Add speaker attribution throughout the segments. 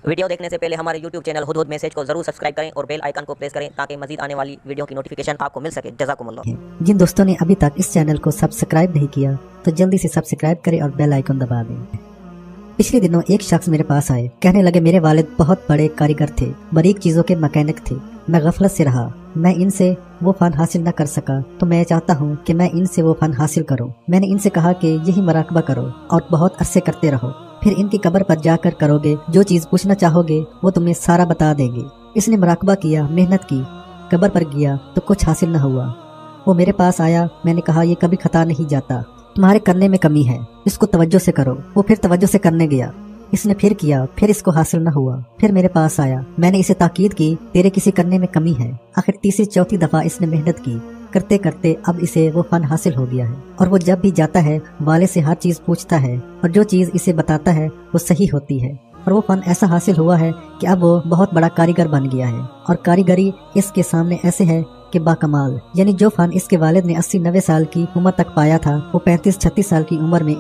Speaker 1: Video देखने से पहले हमारे YouTube चैनल हुदहुद मैसेज को जरूर सब्सक्राइब करें और बेल आइकन को प्रेस करें ताकि मजीद आने वाली वीडियो की नोटिफिकेशन आपको मिल सके। जज़ाकुमुल्लाह।
Speaker 2: जिन दोस्तों ने अभी तक इस चैनल को सब्सक्राइब नहीं किया तो जल्दी से सब्सक्राइब करें और बेल आइकन दबा दें। पिछले दिनों एक शख्स मेरे पास आए, कहने लगे मेरे वालिद बहुत बड़े कारीगर थे, बारीक चीजों के मैकेनिक थे। मैं गफलत से रहा, मैं इनसे वो फन हासिल न कर सका, तो मैं चाहता हूँ कि मैं इनसे वो फन हासिल करूँ। मैंने इनसे कहा कि यही मुराकबा करो और बहुत अरसे करते रहो, फिर इनकी कब्र पर जाकर करोगे, जो चीज पूछना चाहोगे वो तुम्हें सारा बता देंगे। इसने मुराकबा किया, मेहनत की, कब्र पर गया तो कुछ हासिल न हुआ। वो मेरे पास आया, मैंने कहा ये कभी खता नहीं जाता, तुम्हारे करने में कमी है, इसको तवज्जो से करो। वो फिर तवज्जो से करने गया, इसने फिर किया, फिर इसको हासिल न हुआ। फिर मेरे पास आया, मैंने इसे ताकीद की तेरे किसी करने में कमी है। आखिर तीसरी चौथी दफा इसने मेहनत की, करते करते अब इसे वो फन हासिल हो गया है और वो जब भी जाता है वाले से हर चीज पूछता है और जो चीज इसे बताता है वो सही होती है। और वो फन ऐसा हासिल हुआ है कि अब वो बहुत बड़ा कारीगर बन गया है और कारीगरी इसके सामने ऐसे है कि बाकमाल। यानी जो फन इसके वालिद ने 80-90 साल की उम्र तक पाया था वो 35-36 साल की उम्र में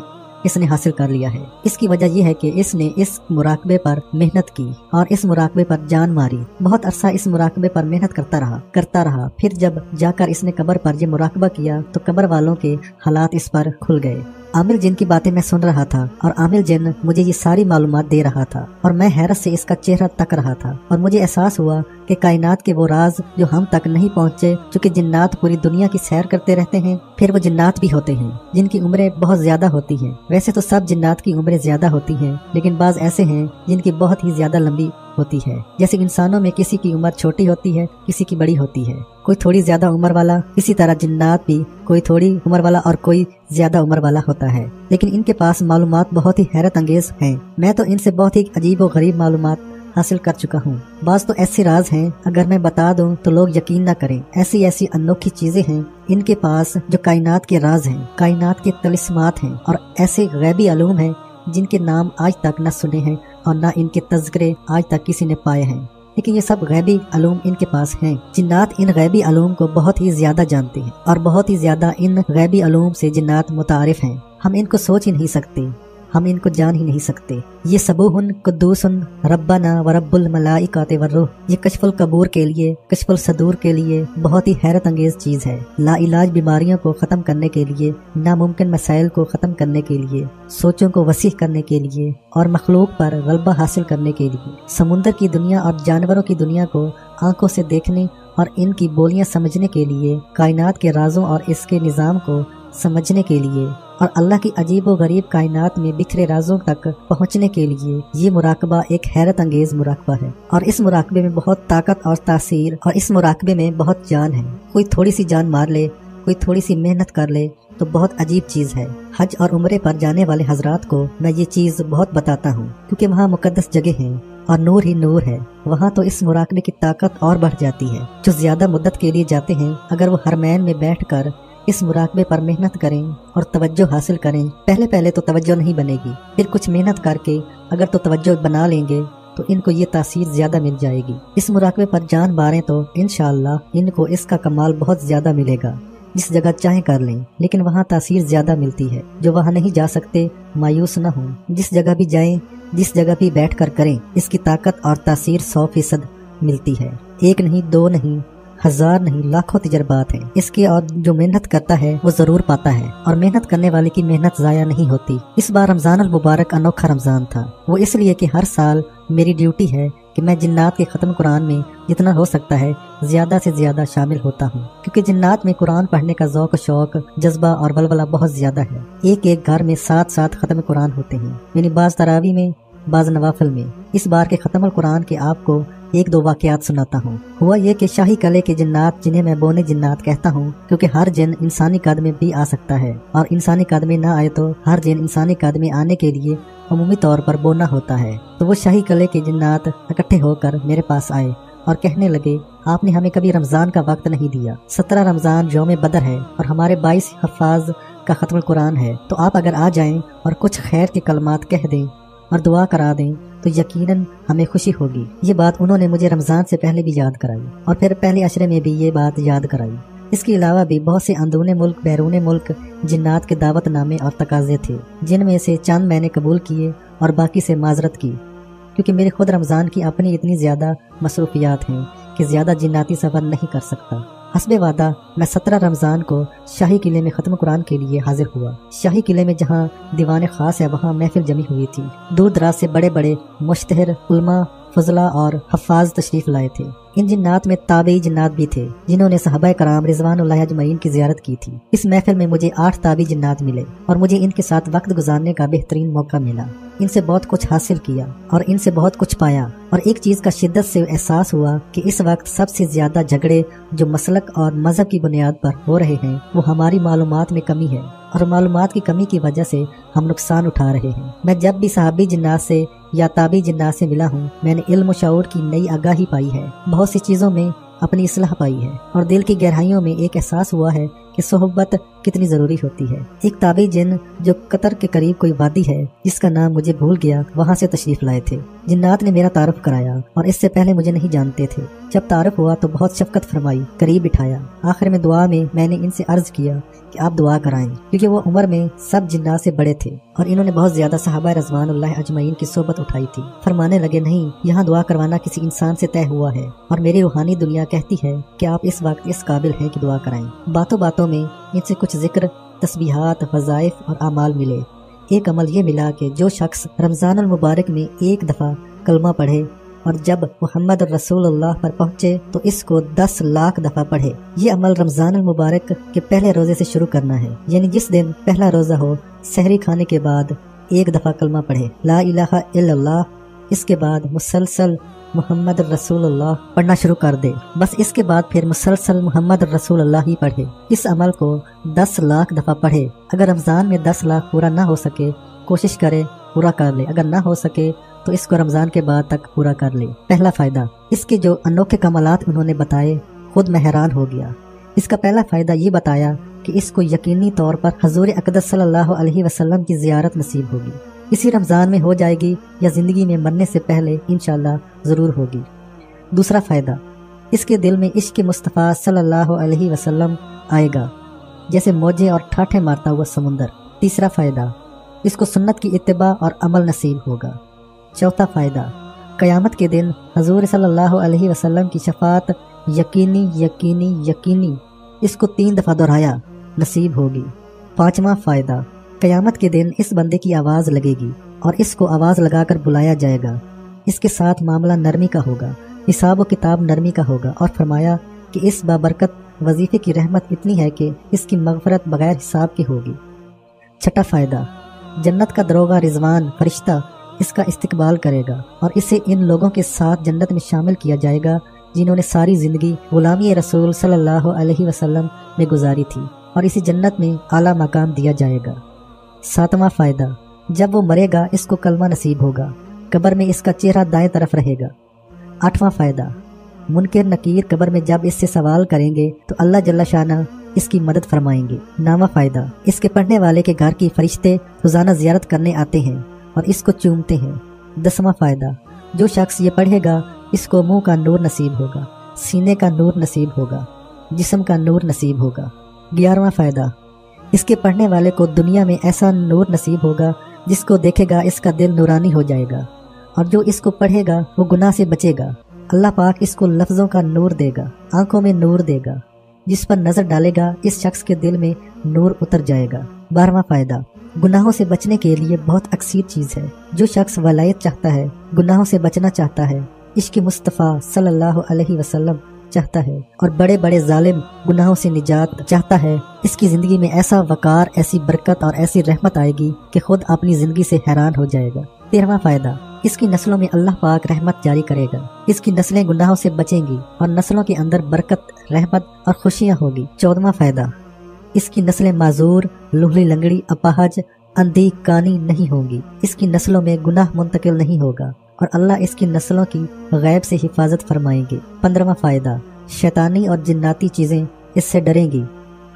Speaker 2: इसने हासिल कर लिया है। इसकी वजह यह है कि इसने इस मुराकबे पर मेहनत की और इस मुराकबे पर जान मारी। बहुत अरसा इस मुराकबे पर मेहनत करता रहा। फिर जब जाकर इसने कब्र पर ये मुराकबा किया तो कब्र वालों के हालात इस पर खुल गए। आमिर जिन की बातें मैं सुन रहा था और आमिर जिन मुझे ये सारी मालूमात दे रहा था और मैं हैरत से इसका चेहरा तक रहा था और मुझे एहसास हुआ कि कायनात के वो राज जो हम तक नहीं पहुँचे, चूँकि जिन्नात पूरी दुनिया की सैर करते रहते हैं। फिर वो जिन्नात भी होते हैं जिनकी उम्रें बहुत ज्यादा होती हैं। वैसे तो सब जिन्नात की उम्रें ज्यादा होती हैं, लेकिन बाज ऐसे हैं जिनकी बहुत ही ज्यादा लंबी होती है। जैसे इंसानों में किसी की उम्र छोटी होती है, किसी की बड़ी होती है, कोई थोड़ी ज्यादा उम्र वाला, इसी तरह जिन्नात भी कोई थोड़ी उम्र वाला और कोई ज्यादा उम्र वाला होता है। लेकिन इनके पास मालूमात बहुत ही हैरत अंगेज हैं। मैं तो इनसे बहुत ही अजीब और गरीब मालूमात हासिल कर चुका हूँ। बाज तो ऐसे राज हैं अगर मैं बता दूं तो लोग यकीन न करें। ऐसी ऐसी अनोखी चीजें हैं इनके पास जो कायनात के राज हैं, कायनात के तलिस्मात हैं और ऐसे गैबी अलूम हैं जिनके नाम आज तक न सुने हैं और न इनके तज़किरे आज तक किसी ने पाए हैं। लेकिन ये सब गैबी अलूम इनके पास हैं। जिन्नात इन गैबी अलूम को बहुत ही ज्यादा जानते हैं और बहुत ही ज्यादा इन गैबी अलूम से जिन्नात मुतारिफ हैं। हम इनको सोच ही नहीं सकते, हम इनको जान ही नहीं सकते। ये सबूहुन कुद्दूसुन रब्बना व रब्बुल मलाइकाति वर्रूह, ये कशफुल कबूर के लिए, कशफुल सदूर के लिए बहुत ही हैरत अंगेज चीज है। ला इलाज बीमारियों को खत्म करने के लिए, नामुमकिन मसाइल को खत्म करने के लिए, सोचों को वसीह करने के लिए और मखलूक पर गलबा हासिल करने के लिए, समुंदर की दुनिया और जानवरों की दुनिया को आंखों से देखने और इनकी बोलियां समझने के लिए, कायनात के राजों और इसके निजाम को समझने के लिए और अल्लाह की अजीब व गरीब कायनात में बिखरे राजों तक पहुंचने के लिए ये मुराकबा एक हैरत अंगेज मुराकबा है। और इस मुराकबे में बहुत ताकत और तासीर और इस मुराकबे में बहुत जान है। कोई थोड़ी सी जान मार ले, कोई थोड़ी सी मेहनत कर ले तो बहुत अजीब चीज है। हज और उम्रे पर जाने वाले हजरात को मैं ये चीज बहुत बताता हूँ क्योंकि वहाँ मुकद्दस जगह है और नूर ही नूर है। वहाँ तो इस मुराकबे की ताकत और बढ़ जाती है। जो ज्यादा मुद्दत के लिए जाते हैं, अगर वो हरमैन में बैठकर इस मुराकबे पर मेहनत करें और तवज्जो हासिल करें, पहले तो तवज्जो नहीं बनेगी, फिर कुछ मेहनत करके अगर तो तवज्जो बना लेंगे तो इनको ये तासीर ज्यादा मिल जाएगी। इस मुराकबे पर जान मारें तो इंशाअल्लाह इनको इसका कमाल बहुत ज्यादा मिलेगा। जिस जगह चाहे कर लें, लेकिन वहाँ तासीर ज्यादा मिलती है। जो वहाँ नहीं जा सकते मायूस न हो, जिस जगह भी जाएं, जिस जगह भी बैठ कर करें, इसकी ताकत और तासीर 100% मिलती है। एक नहीं, दो नहीं, हजार नहीं, लाखों तजर्बात हैं इसके और जो मेहनत करता है वो जरूर पाता है और मेहनत करने वाले की मेहनत जाया नहीं होती। इस बार रमजान अल मुबारक अनोखा रमजान था। वो इसलिए कि हर साल मेरी ड्यूटी है कि मैं जिन्नात के खत्म कुरान में जितना हो सकता है ज्यादा से ज्यादा शामिल होता हूँ, क्योंकि जिन्नात में कुरान पढ़ने का ज़ौक़, शौक, जज्बा और वलवला बहुत ज्यादा है। एक एक घर में 7-7 खत्म कुरान होते हैं, यानी बाज तरावी में, बाज नवाफिल में। इस बार के खत्म कुरान के आपको 1-2 वाकयात सुनाता हूँ। हुआ ये कि शाही कले के जिन्नात, जिन्हें मैं बोने जिन्नात कहता हूँ क्योंकि हर जिन इंसानी कद में भी आ सकता है और इंसानी कद में ना आए तो हर जिन इंसानी कद में आने के लिए अमूमी तौर पर बोना होता है। तो वो शाही कले के जिन्नात इकट्ठे होकर मेरे पास आए और कहने लगे, आपने हमें कभी रमजान का वक्त नहीं दिया। 17 रमजान यौम बदर है और हमारे 22 हफ्फाज का खत्म कुरान है, तो आप अगर आ जाएं और कुछ खैर के कलमात कह दें और दुआ करा दें तो यकीनन हमें खुशी होगी। ये बात उन्होंने मुझे रमजान से पहले भी याद कराई और फिर पहले अशरे में भी ये बात याद कराई। इसके अलावा भी बहुत से अंदरूने मुल्क, बैरूने मुल्क जिन्नात के दावत नामे और तकाजे थे, जिनमें से चंद मैंने कबूल किए और बाकी से माजरत की। क्योंकि मेरे खुद रमज़ान की अपनी इतनी ज़्यादा मसरूफियात हैं कि ज़्यादा जिन्नाती सफ़र नहीं कर सकता। हस्बे वादा मैं 17 रमज़ान को शाही किले में ख़त्म कुरान के लिए हाजिर हुआ। शाही किले में जहाँ दीवान खास है वहाँ महफिल जमी हुई थी। दूर दराज से बड़े बड़े मुश्तहिर उलमा, फजला और हफ़ाज तशरीफ लाए थे। इन जिन्नात में ताबई जिन्नात भी थे जिन्होंने सहाबा कराम रिज़वानुल्लाह अजमईन की ज़ियारत की थी। इस महफिल में मुझे 8 ताबई जिन्नात मिले और मुझे इनके साथ वक्त गुजारने का बेहतरीन मौका मिला। इनसे बहुत कुछ हासिल किया और इनसे बहुत कुछ पाया। और एक चीज़ का शिद्दत से एहसास हुआ कि इस वक्त सबसे ज़्यादा झगड़े जो मसलक और मजहब की बुनियाद पर हो रहे हैं वो हमारी मालूमात में कमी है और मालूमात की कमी की वजह से हम नुकसान उठा रहे हैं। मैं जब भी सहाबी जिन्नात से या ताबी जिन्नात से मिला हूँ मैंने इल्म शऊर की नई आगाही पाई है, बहुत सी चीज़ों में अपनी इस्लाह पाई है और दिल की गहराइयों में एक एहसास हुआ है कि सोहबत कितनी ज़रूरी होती है। एक ताबी जिन जो कतर के करीब कोई वादी है जिसका नाम मुझे भूल गया, वहाँ से तशरीफ लाए थे। जिन्नात ने मेरा तारुफ कराया और इससे पहले मुझे नहीं जानते थे। जब तारुफ हुआ तो बहुत शफकत फरमाई, करीब बिठाया। आखिर में दुआ में मैंने इनसे अर्ज किया कि आप दुआ कराएं, क्योंकि वो उम्र में सब जिन्नात से बड़े थे और इन्होंने बहुत ज्यादा सहाबा रिज़वानुल्लाह अजमईन की सोबत उठाई थी। फरमाने लगे, नहीं, यहाँ दुआ करवाना किसी इंसान से तय हुआ है और मेरी रूहानी दुनिया कहती है कि आप इस वक्त इस काबिल हैं कि दुआ कराएं। बातों बातों में इनसे कुछ जिक्र, तस्बीहात, वज़ाइफ और अमाल मिले। एक अमल ये मिला कि जो शख्स रमज़ानुल मुबारक में एक दफ़ा कलमा पढ़े और जब मुहम्मद रसूलुल्लाह पर पहुँचे तो इसको 10 लाख दफ़ा पढ़े। ये अमल रमज़ानुल मुबारक के पहले रोज़े से शुरू करना है, यानी जिस दिन पहला रोज़ा हो सहरी खाने के बाद एक दफ़ा कलमा पढ़े, ला इलाहा इल्लल्लाह। इसके बाद मुसलसल मुहम्मद रसूलुल्लाह पढ़ना शुरू कर दे। बस इसके बाद फिर मुसलसल मुहम्मद रसूलुल्लाह ही पढ़े। इस अमल को 10 लाख दफ़ा पढ़े। अगर रमज़ान में 10 लाख पूरा ना हो सके कोशिश करे पूरा कर ले, अगर ना हो सके तो इसको रमज़ान के बाद तक पूरा कर ले। पहला फ़ायदा, इसके जो अनोखे कमालात उन्होंने बताए खुद मैं हैरान हो गया। इसका पहला फ़ायदा ये बताया कि इसको यकीनी तौर पर हज़ूर अक़दस सल्लल्लाहु अलैहि वसल्लम की ज़ियारत नसीब होगी। इसी रमज़ान में हो जाएगी या ज़िंदगी में मरने से पहले इंशाअल्लाह ज़रूर होगी। दूसरा फ़ायदा, इसके दिल में इश्क़ मुस्तफ़ा सल्लल्लाहु अलैहि वसल्लम आएगा जैसे मौजे और ठाठे मारता हुआ समुंदर। तीसरा फ़ायदा, इसको सुन्नत की इत्तिबा और अमल नसीब होगा। चौथा फ़ायदा, क़यामत के दिन हज़ूर सल्लल्लाहु अलैहि वसल्लम की शफ़ाअत यकीनी यकीनी यकीनी इसको 3 दफ़ा दोहराया नसीब होगी। पाँचवा फ़ायदा, क़यामत के दिन इस बंदे की आवाज़ लगेगी और इसको आवाज़ लगाकर बुलाया जाएगा। इसके साथ मामला नरमी का होगा, हिसाब व किताब नरमी का होगा। और फरमाया कि इस बाबरकत वजीफे की रहमत इतनी है कि इसकी मगफरत बगैर हिसाब की होगी। छठा फ़ायदा, जन्नत का दरोगा रिजवान फरिश्ता इसका इस्तकबाल करेगा और इसे इन लोगों के साथ जन्नत में शामिल किया जाएगा जिन्होंने सारी ज़िंदगी गुलामी रसूल सल्लल्लाहु अलैहि वसल्लम में गुजारी थी और इसी जन्नत में आला मकाम दिया जाएगा। सातवां फ़ायदा, जब वो मरेगा इसको कलमा नसीब होगा, कब्र में इसका चेहरा दाएं तरफ रहेगा। आठवां फ़ायदा, मुनकिर नकीर कब्र में जब इससे सवाल करेंगे तो अल्लाह जल्ला शाना इसकी मदद फरमाएंगे। नौवां फ़ायदा, इसके पढ़ने वाले के घर की फरिश्ते रोज़ाना ज़ियारत करने आते हैं और इसको चूमते हैं। 10वां फ़ायदा, जो शख्स ये पढ़ेगा इसको मुंह का नूर नसीब होगा, सीने का नूर नसीब होगा, जिस्म का नूर नसीब होगा। 11वां फ़ायदा, इसके पढ़ने वाले को दुनिया में ऐसा नूर नसीब होगा जिसको देखेगा इसका दिल नूरानी हो जाएगा और जो इसको पढ़ेगा वो गुनाह से बचेगा। अल्लाह पाक इसको लफ्ज़ों का नूर देगा, आंखों में नूर देगा, जिस पर नज़र डालेगा इस शख्स के दिल में नूर उतर जाएगा। 12वां फ़ायदा, गुनाहों से बचने के लिए बहुत अक्सीर चीज़ है। जो शख्स वलायत चाहता है, गुनाहों से बचना चाहता है, इश्क़ मुस्तफ़ा सल्लल्लाहु अलैहि वसल्लम चाहता है और बड़े बड़े जालिम गुनाहों से निजात चाहता है, इसकी ज़िंदगी में ऐसा वकार, ऐसी बरकत और ऐसी रहमत आएगी कि खुद अपनी ज़िंदगी से हैरान हो जाएगा। 13वां फ़ायदा, इसकी नस्लों में अल्लाह पाक रहमत जारी करेगा, इसकी नस्लें गुनाहों से बचेंगी और नस्लों के अंदर बरकत, रहमत और खुशियाँ होगी। 14वां फ़ायदा, इसकी नस्लें माजूर, लूली लंगड़ी, अपाहज, अंधी, कानी नहीं होंगी, इसकी नस्लों में गुनाह मुंतकिल नहीं होगा और अल्लाह इसकी नस्लों की गैब से हिफाजत फरमाएंगे। 15वां फ़ायदा, शैतानी और जिन्नाती चीज़ें इससे डरेंगी,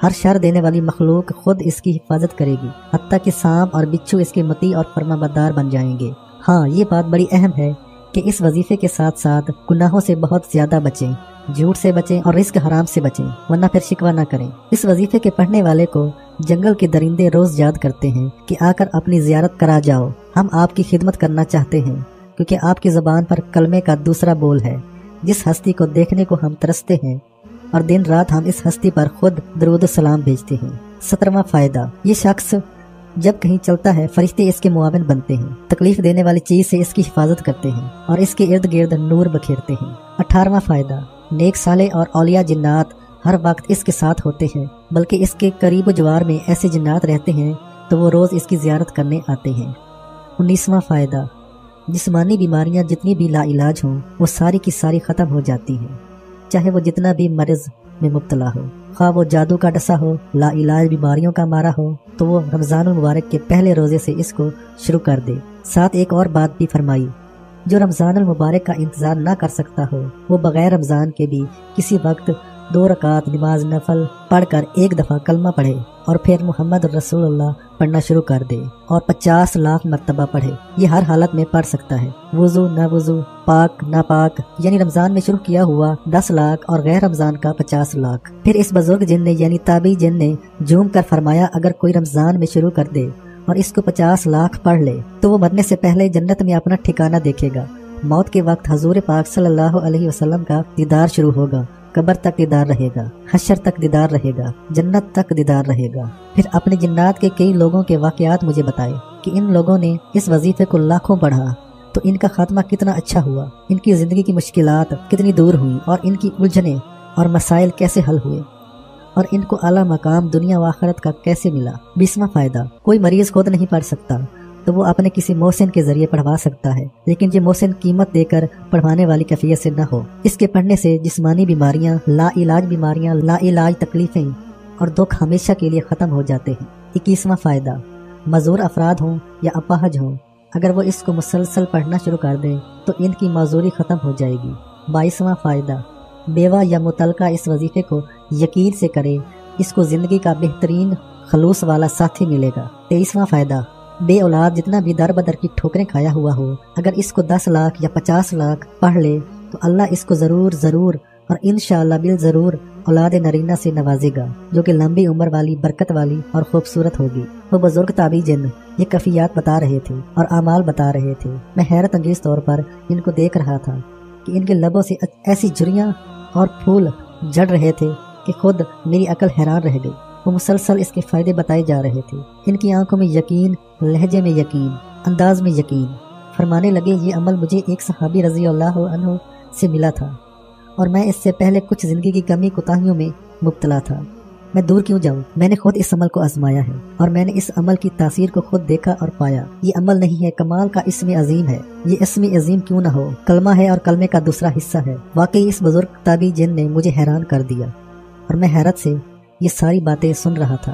Speaker 2: हर शर देने वाली मखलूक खुद इसकी हिफाजत करेगी, हत्ता कि सांप और बिच्छू इसके मती और फरमाबरदार बन जाएंगे। हाँ, ये बात बड़ी अहम है कि इस वजीफे के साथ साथ गुनाहों से बहुत ज्यादा बचें, झूठ से बचें और रिस्क हराम से बचें, वरना फिर शिकवा ना करें। इस वजीफे के पढ़ने वाले को जंगल के दरिंदे रोज याद करते हैं कि आकर अपनी जियारत करा जाओ, हम आपकी खिदमत करना चाहते हैं, क्योंकि आपकी ज़बान पर कलमे का दूसरा बोल है, जिस हस्ती को देखने को हम तरसते हैं और दिन रात हम इस हस्ती पर खुद दरूद सलाम भेजते हैं। 17वां फायदा, ये शख्स जब कहीं चलता है फरिश्ते इसके मुआविन बनते हैं, तकलीफ देने वाली चीज से इसकी हिफाजत करते हैं और इसके इर्द गिर्द नूर बखेरते हैं। 18वां फायदा, नेक साले और औलिया जिन्नात हर वक्त इसके साथ होते हैं, बल्कि इसके करीब जवार में ऐसे जिन्नात रहते हैं तो वो रोज इसकी जियारत करने आते हैं। 19वां फायदा, जिस्मानी बीमारियां जितनी भी लाइलाज हों वो सारी की सारी खत्म हो जाती हैं, चाहे वो जितना भी मर्ज में मुब्तला हो, खा वो जादू का डसा हो, लाइलाज बीमारियों का मारा हो, तो वो रमजानुल मुबारक के पहले रोजे से इसको शुरू कर दे। साथ एक और बात भी फरमाई, जो रमजानुल मुबारक का इंतजार ना कर सकता हो वो बगैर रमजान के भी किसी वक्त 2 रकात नमाज नफल पढ़कर एक दफा कलमा पढ़े और फिर मुहम्मद रसूलुल्लाह पढ़ना शुरू कर दे और 50 लाख मर्तबा पढ़े। ये हर हालत में पढ़ सकता है, वुजू न वुजू, पाक ना पाक, यानी रमजान में शुरू किया हुआ 10 लाख और गैर रमजान का 50 लाख। फिर इस बुजुर्ग जिन ने यानी ताबी जिन ने झूम कर फरमाया, अगर कोई रमजान में शुरू कर दे और इसको 50 लाख पढ़ ले तो वो मरने से पहले जन्नत में अपना ठिकाना देखेगा। मौत के वक्त हजूर पाक सल्लल्लाहु अलैहि वसल्लम का दीदार शुरू होगा, कब्र तक दीदार रहेगा, हशर तक दीदार रहेगा, जन्नत तक दीदार रहेगा। फिर अपने जिन्नात के कई लोगों के वाकयात मुझे बताए कि इन लोगों ने इस वजीफे को लाखों पढ़ा तो इनका खात्मा कितना अच्छा हुआ, इनकी जिंदगी की मुश्किलात कितनी दूर हुई और इनकी उलझने और मसाइल कैसे हल हुए और इनको आला मकाम दुनिया व आखिरत का कैसे मिला। 20वां फायदा, कोई मरीज खुद नहीं पढ़ सकता तो वो अपने किसी मोहसिन के जरिए पढ़वा सकता है, लेकिन जो मोहसिन कीमत देकर पढ़वाने वाली कैफियत से न हो। इसके पढ़ने से जिस्मानी बीमारियां, लाइलाज तकलीफें और दुख हमेशा के लिए खत्म हो जाते हैं। 21वां फायदा, मजूर अफराद हों या अपाहज हों, अगर वो इसको मुसलसल पढ़ना शुरू कर दें तो इनकी मजदूरी खत्म हो जाएगी। 22वां फायदा, बेवा या मुतलका इस वजीफे को यकीन से करे, इसको जिंदगी का बेहतरीन खलूस वाला साथी मिलेगा। 23वां फायदा, बे औलाद जितना भी दर बदर की ठोकरें खाया हुआ हो, अगर इसको 10 लाख या 50 लाख पढ़ ले तो अल्लाह इसको जरूर और इंशाअल्लाह बिल जरूर औलाद नरीना से नवाजेगा, जो कि लंबी उम्र वाली, बरकत वाली और खूबसूरत होगी। वो बुजुर्ग ताबी जिन ये कफियात बता रहे थे और आमाल बता रहे थे। मैं हैरत अंगेज तौर पर इनको देख रहा था कि इनके लबों से ऐसी झुर्रियां और फूल जड़ रहे थे कि खुद मेरी अकल हैरान रह गई। वो मुसलसल इसके फायदे बताए जा रहे थे। इनकी आंखों में यकीन, लहजे में यकीन, अंदाज में यकीन। फरमाने लगे, ये अमल मुझे एक सहाबी रजी अल्लाह अन्हु से मिला था और मैं इससे पहले कुछ जिंदगी की कमी कोताहियों में मुब्तला था। मैं दूर क्यों जाऊं, मैंने खुद इस अमल को आजमाया है और मैंने इस अमल की तासीर को खुद देखा और पाया। ये अमल नहीं है, कमाल का इसमें अजीम है। ये इसमें अजीम क्यों ना हो, कलमा है और कलमे का दूसरा हिस्सा है। वाकई इस बुजुर्ग ताबी जिन ने मुझे हैरान कर दिया और मैं हैरत से ये सारी बातें सुन रहा था।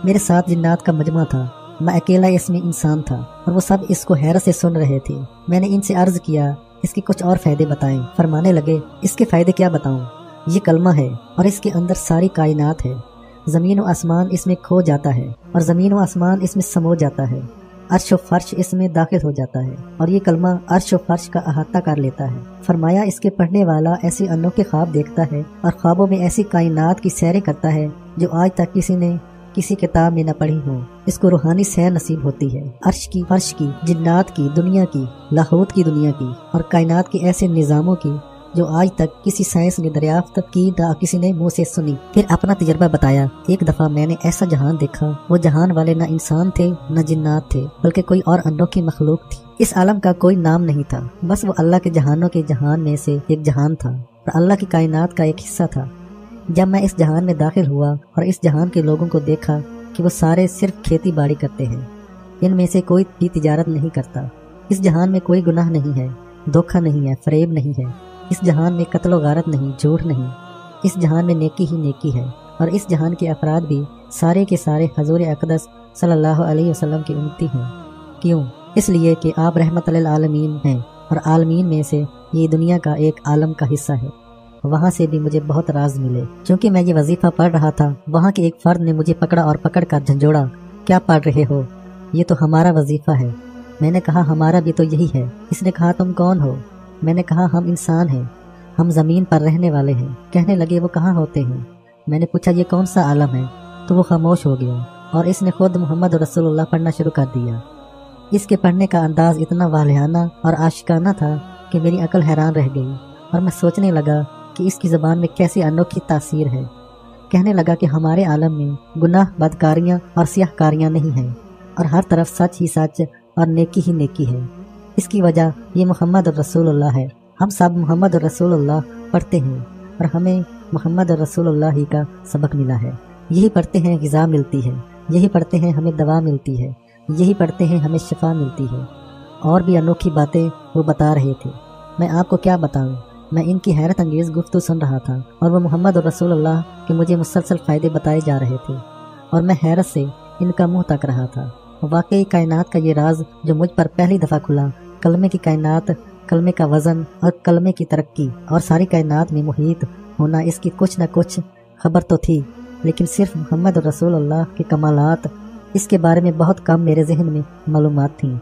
Speaker 2: मेरे साथ जिन्नात का मजमा था, मैं अकेला इसमें इंसान था और वो सब इसको हैरत से सुन रहे थे। मैंने इनसे अर्ज किया, इसके कुछ और फायदे बताएं। फरमाने लगे, इसके फायदे क्या बताऊं, ये कलमा है और इसके अंदर सारी कायनात है। जमीन व आसमान इसमें खो जाता है और जमीन व आसमान इसमें समो जाता है। अर्श व फर्श इसमें दाखिल हो जाता है और ये कलमा अर्श व फर्श का अहाता कर लेता है। फरमाया, इसके पढ़ने वाला ऐसे अनोखे ख्वाब देखता है और ख्वाबों में ऐसी कायनात की सैरें करता है जो आज तक किसी ने किसी किताब में न पढ़ी हो। इसको रूहानी सैर नसीब होती है, अर्श की, फर्श की, जिन्नात की, दुनिया की, लाहौत की दुनिया की और कायनात के ऐसे निज़ामों की जो आज तक किसी साइंस ने दरियाफ्त की न किसी ने मुंह से सुनी। फिर अपना तजर्बा बताया, एक दफा मैंने ऐसा जहान देखा, वो जहान वाले न इंसान थे न जिन्नात थे, बल्कि कोई और अनोखी मखलूक थी। इस आलम का कोई नाम नहीं था, बस वो अल्लाह के जहानों के जहान में से एक जहान था और अल्लाह की कायनात का एक हिस्सा था। जब मैं इस जहान में दाखिल हुआ और इस जहान के लोगों को देखा कि वो सारे सिर्फ खेती बाड़ी करते हैं, इनमें से कोई भी तिजारत नहीं करता। इस जहान में कोई गुनाह नहीं है, धोखा नहीं है, फरेब नहीं है। इस जहान में कत्ल व गारत नहीं, झूठ नहीं। इस जहान में नेकी ही नेकी है और इस जहान के अफराद भी सारे के सारे हजूर अक़दस सल्लल्लाहु अलैहि वसल्लम की उम्मती हैं। क्यों? इसलिए कि आप रहमत लिल आलमीन हैं और आलमीन में से ये दुनिया का एक आलम का हिस्सा है। वहाँ से भी मुझे बहुत राज मिले। चूँकि मैं ये वजीफा पढ़ रहा था, वहाँ के एक फर्द ने मुझे पकड़ा और पकड़ कर झंझोड़ा, क्या पढ़ रहे हो, ये तो हमारा वजीफा है। मैंने कहा, हमारा भी तो यही है। इसने कहा, तुम कौन हो? मैंने कहा, हम इंसान हैं, हम ज़मीन पर रहने वाले हैं। कहने लगे, वो कहाँ होते हैं? मैंने पूछा, ये कौन सा आलम है? तो वो खामोश हो गया और इसने खुद मोहम्मद रसूलुल्लाह पढ़ना शुरू कर दिया। इसके पढ़ने का अंदाज इतना वालियाना और आशिकाना था कि मेरी अकल हैरान रह गई और मैं सोचने लगा कि इसकी ज़बान में कैसी अनोखी तासीर है। कहने लगा कि हमारे आलम में गुनाह, बदकारियाँ और सियाहकारियाँ नहीं हैं और हर तरफ सच ही सच और नेकी ही नेकी है। इसकी वजह ये मोहम्मद रसूलुल्लाह है। हम सब मोहम्मद रसूलुल्लाह पढ़ते हैं और हमें मोहम्मद रसूलुल्लाह ही का सबक मिला है। यही पढ़ते हैं ग़िज़ा मिलती है, यही पढ़ते हैं हमें दवा मिलती है, यही पढ़ते हैं हमें शिफा मिलती है। और भी अनोखी बातें वो बता रहे थे। मैं आपको क्या बताऊं, मैं इनकी हैरत अंगेज़ गुफ्तगू सुन रहा था और वो मोहम्मद रसूलुल्लाह के मुझे मुसलसल फ़ायदे बताए जा रहे थे और मैं हैरत से इनका मुंह तक रहा था। वाकई कायनात का ये राज जो मुझ पर पहली दफ़ा खुला, कलमे की कायनात, कलमे का वज़न और कलमे की तरक्की और सारी कायनात में मुहीत होना, इसकी कुछ न कुछ खबर तो थी, लेकिन सिर्फ मोहम्मद रसूलुल्लाह के कमालात, इसके बारे में बहुत कम मेरे जहन में मालूमात थी।